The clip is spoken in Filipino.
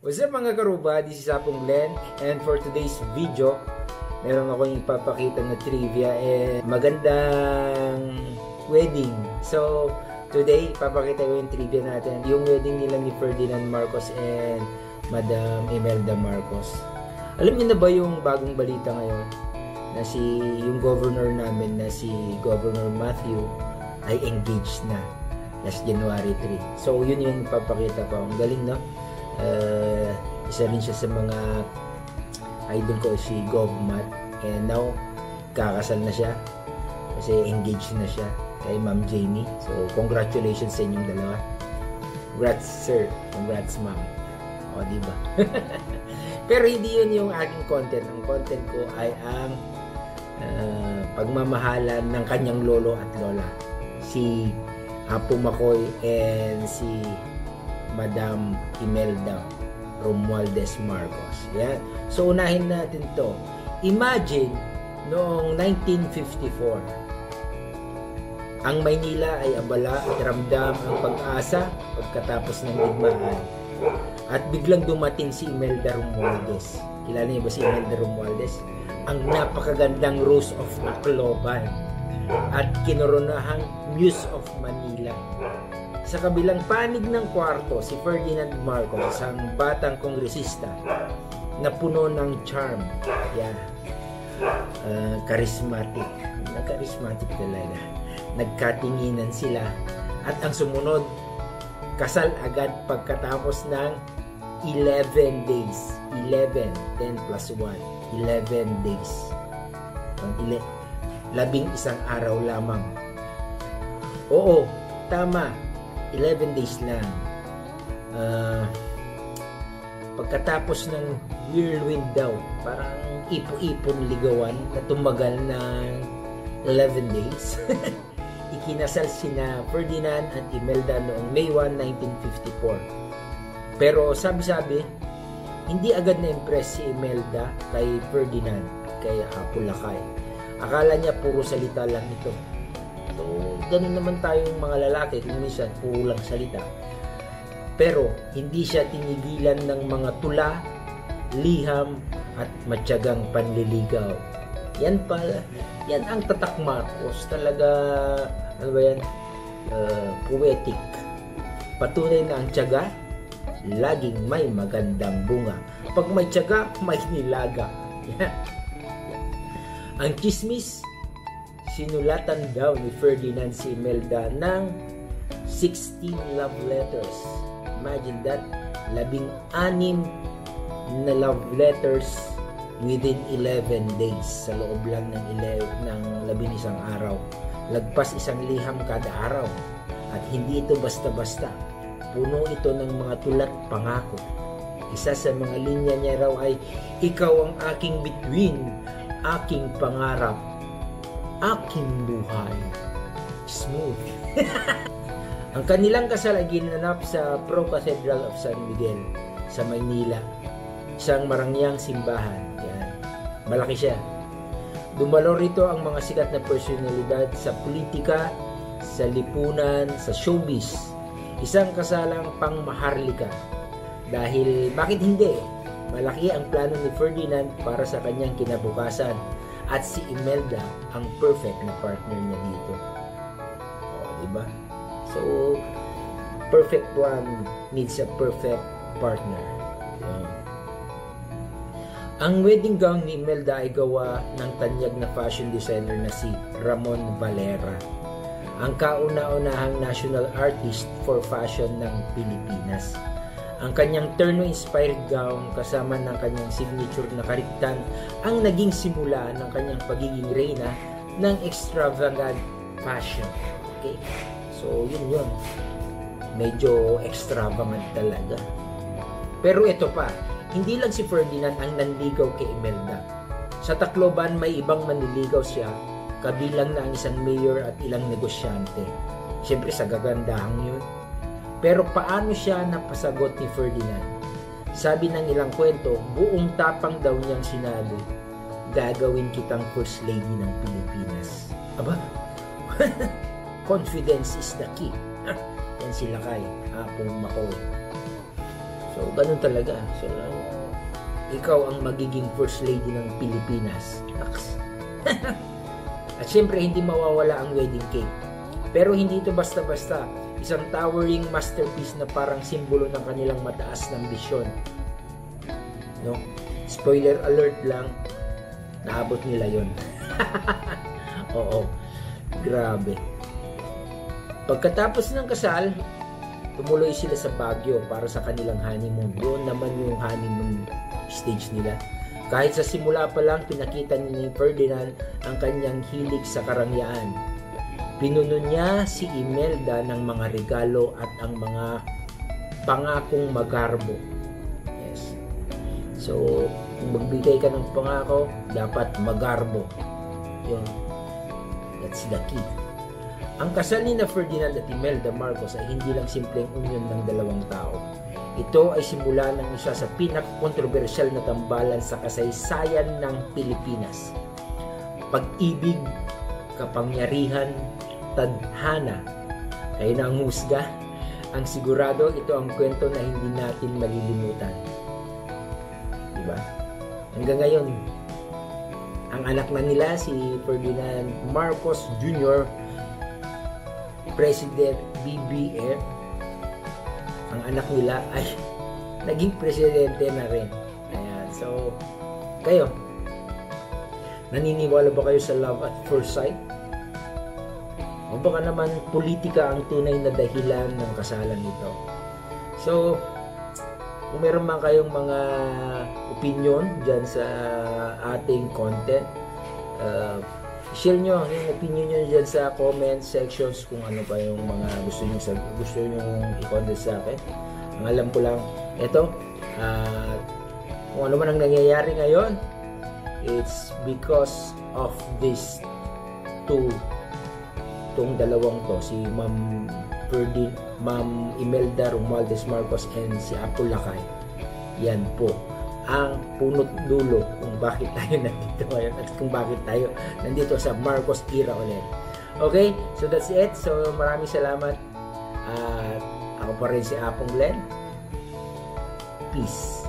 What's up mga karuba? This is Apong Glenn, and for today's video, meron akong ipapakita na trivia and magandang wedding. So, today, ipapakita ko yung trivia natin. Yung wedding nila ni Ferdinand Marcos and Madam Imelda Marcos. Alam niyo na ba yung bagong balita ngayon? Na yung governor namin na si Governor Matthew ay engaged na last January 3. So, yun yung ipapakita ko. Ang galing, no? Isa rin siya sa mga idol ko, si Govmat, and now kakasal na siya kasi engaged na siya kay Ma'am Jamie. So congratulations sa inyong dalawa. Congrats sir, congrats ma'am. O diba? Pero hindi yun yung aking content. Ang content ko ay ang pagmamahalan ng kanyang lolo at lola, si Apo Makoy and si Madam Imelda Romualdez Marcos. Yan. So, unahin natin to. Imagine, noong 1954, ang Maynila ay abala at ramdam ang pag-asa pagkatapos ng digmaan. At biglang dumating si Imelda Romualdez. Kilala niyo ba si Imelda Romualdez? Ang napakagandang Rose of Tacloban at kinoronahang Muse of Manila. Sa kabilang panig ng kwarto, si Ferdinand Marcos, isang batang kongresista na puno ng charm. Yeah. Charismatic. Charismatic talaga. Nagkatinginan sila. At ang sumunod, kasal agad pagkatapos ng 11 days. 11, 10 plus 1. 11 days. 11 araw lamang. Oo, tama. 11 days lang. Pagkatapos ng whirlwind daw, parang ipo-ipon ligawan na tumagal ng 11 days, ikinasal sina Ferdinand at Imelda noong May 1, 1954. Pero sabi-sabi, hindi agad na-impress si Imelda kay Ferdinand, kay Apo Lakay. Akala niya puro salita lang ito. So, ganun naman tayong mga lalaki, kung minsan puro lang salita. Pero hindi siya tinigilan ng mga tula, liham at matyagang panliligaw. Yan pala, yan ang tatak Marcos. Talaga, ano ba yan? Poetic. Patunay na ang tiyaga, laging may magandang bunga. Pag may tiyaga, may nilaga. Ang chismis, sinulatan daw ni Ferdinand si Imelda ng 16 love letters. Imagine that, 16 na love letters within 11 days, sa loob lang ng 11 araw. Lagpas isang liham kada araw. At hindi ito basta-basta. Puno ito ng mga tulat pangako. Isa sa mga linya niya raw ay, ikaw ang aking bituin, aking pangarap, aking buhay. Smooth. Ang kanilang kasal ay ginanap sa Pro Cathedral of San Miguel sa Maynila. Isang marangyang simbahan. Yan. Malaki siya. Dumalo rito ang mga sikat na personalidad sa politika, sa lipunan, sa showbiz. Isang kasalang pangmaharlika. Dahil bakit hindi? Malaki ang plano ni Ferdinand para sa kanyang kinabukasan. At si Imelda ang perfect na partner niya dito. O, diba? So, perfect one needs a perfect partner. Ang wedding gown ni Imelda ay gawa ng tanyag na fashion designer na si Ramon Valera, ang kauna-unahang national artist for fashion ng Pilipinas. Ang kanyang Terno-inspired gown kasama ng kanyang signature na kariktan ang naging simula ng kanyang pagiging reyna ng extravagant fashion. Okay? So, yun. Medyo extravagant talaga. Pero ito pa, hindi lang si Ferdinand ang nanligaw kay Imelda. Sa Tacloban, may ibang manliligaw siya, kabilang na ang isang mayor at ilang negosyante. Siyempre, sa gagandahang yun. Pero paano siya napasagot ni Ferdinand? Sabi ng ilang kwento, buong tapang daw niyang sinabi, gagawin kitang first lady ng Pilipinas. Aba? Confidence is the key. Yan sila kay Apo Makoy. So, ganun talaga. So, ikaw ang magiging first lady ng Pilipinas. At syempre, hindi mawawala ang wedding cake. Pero hindi ito basta-basta. Isang towering masterpiece na parang simbolo ng kanilang mataas na ambisyon. No? Spoiler alert lang, naabot nila yon. Oo, grabe. Pagkatapos ng kasal, tumuloy sila sa Baguio para sa kanilang honeymoon. Doon naman yung honeymoon stage nila. Kahit sa simula pa lang, pinakita ni Ferdinand ang kanyang hilig sa karangyaan. Pinuno niya si Imelda ng mga regalo at ang mga pangakong magarbo. Yes. So, kung magbigay ka ng pangako, dapat magarbo. Yun. That's the key. Ang kasal ni Ferdinand at Imelda Marcos ay hindi lang simpleng union ng dalawang tao. Ito ay simula ng isa sa pinaka-kontrobersyal na tambalan sa kasaysayan ng Pilipinas. Pag-ibig, kapangyarihan, tadhana. Kayo na ang husga. Ang sigurado, ito ang kwento na hindi natin malilimutan. Diba? Hanggang ngayon, ang anak na nila, si Ferdinand Marcos Jr., President BBM, ang anak nila ay naging presidente na rin. Ayan. So, kayo, naniniwala ba kayo sa love at first sight? O baka naman politika ang tunay na dahilan ng kasalan nito? So, kung meron man kayong mga opinion dyan sa ating content, share nyo yung opinion nyo dyan sa comment sections kung ano pa yung mga gusto nyo i-comment sa akin. Ang alam ko lang, ito, kung ano man ang nangyayari ngayon, it's because of this itong dalawang to, si Ma'am Imelda Romualdez Marcos and si Apo Lakay. Yan po ang punot dulo kung bakit tayo nandito ngayon at kung bakit tayo nandito sa Marcos era ulit. Okay, so that's it. So maraming salamat at ako pa rin si Apong Glenn. Peace.